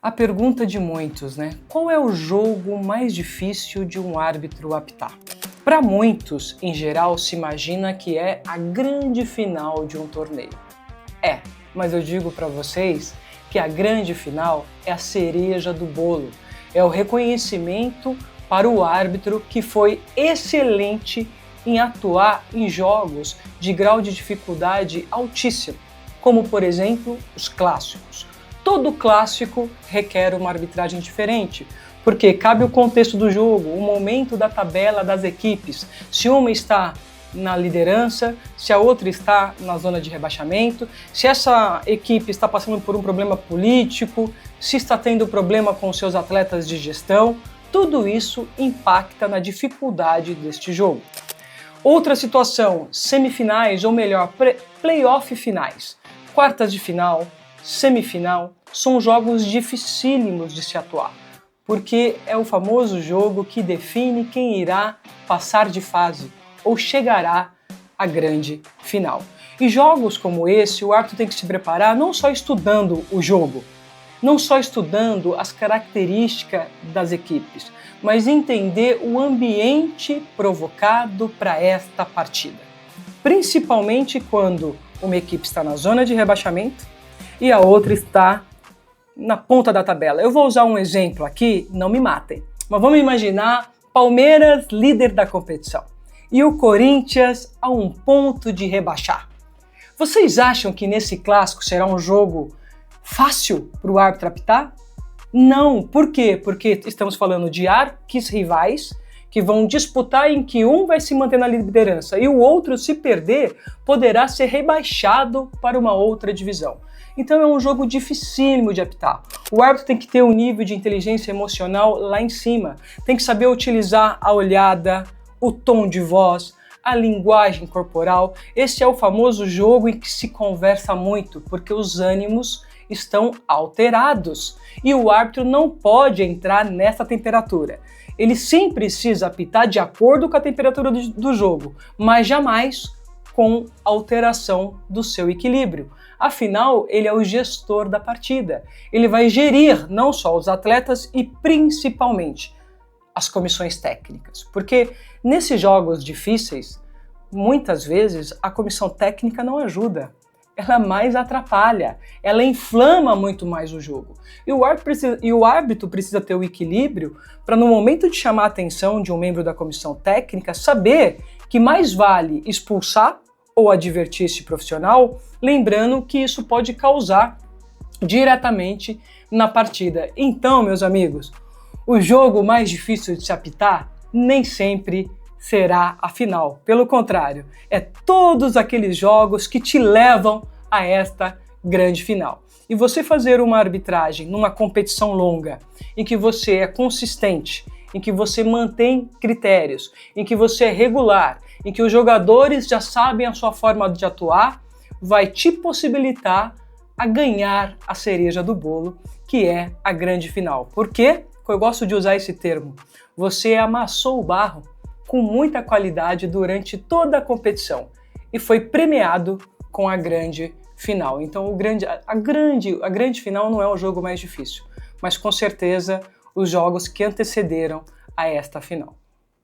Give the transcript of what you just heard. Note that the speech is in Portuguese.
A pergunta de muitos, né? Qual é o jogo mais difícil de um árbitro apitar? Para muitos, em geral, se imagina que é a grande final de um torneio. Mas eu digo para vocês que a grande final é a cereja do bolo. É o reconhecimento para o árbitro que foi excelente em atuar em jogos de grau de dificuldade altíssimo, como por exemplo os clássicos. Todo clássico requer uma arbitragem diferente, porque cabe o contexto do jogo, o momento da tabela das equipes, se uma está na liderança, se a outra está na zona de rebaixamento, se essa equipe está passando por um problema político, se está tendo problema com seus atletas de gestão, tudo isso impacta na dificuldade deste jogo. Outra situação, semifinais ou melhor, playoff finais, quartas de final, semifinal, são jogos dificílimos de se atuar, porque é o famoso jogo que define quem irá passar de fase ou chegará à grande final. E jogos como esse, o árbitro tem que se preparar não só estudando o jogo, não só estudando as características das equipes, mas entender o ambiente provocado para esta partida. Principalmente quando uma equipe está na zona de rebaixamento e a outra está na ponta da tabela. Eu vou usar um exemplo aqui, não me matem, mas vamos imaginar Palmeiras líder da competição e o Corinthians a um ponto de rebaixar. Vocês acham que nesse clássico será um jogo fácil para o árbitro apitar? Não, por quê? Porque estamos falando de arquirrivais que vão disputar em que um vai se manter na liderança e o outro, se perder, poderá ser rebaixado para uma outra divisão. Então é um jogo dificílimo de apitar. O árbitro tem que ter um nível de inteligência emocional lá em cima, tem que saber utilizar a olhada, o tom de voz, a linguagem corporal. Esse é o famoso jogo em que se conversa muito, porque os ânimos estão alterados e o árbitro não pode entrar nessa temperatura. Ele sim precisa apitar de acordo com a temperatura do jogo, mas jamais com alteração do seu equilíbrio. Afinal, ele é o gestor da partida. Ele vai gerir não só os atletas e principalmente as comissões técnicas. Porque nesses jogos difíceis, muitas vezes a comissão técnica não ajuda. Ela mais atrapalha, ela inflama muito mais o jogo. E o árbitro precisa ter o equilíbrio para, no momento de chamar a atenção de um membro da comissão técnica, saber que mais vale expulsar ou advertir esse profissional, lembrando que isso pode causar diretamente na partida. Então, meus amigos, o jogo mais difícil de se apitar nem sempre será a final. Pelo contrário, é todos aqueles jogos que te levam a esta grande final. E você fazer uma arbitragem numa competição longa, em que você é consistente, em que você mantém critérios, em que você é regular, em que os jogadores já sabem a sua forma de atuar, vai te possibilitar a ganhar a cereja do bolo, que é a grande final. Por quê? Eu gosto de usar esse termo. Você amassou o barro com muita qualidade durante toda a competição e foi premiado com a grande final. Então a grande final não é o jogo mais difícil, mas com certeza os jogos que antecederam a esta final.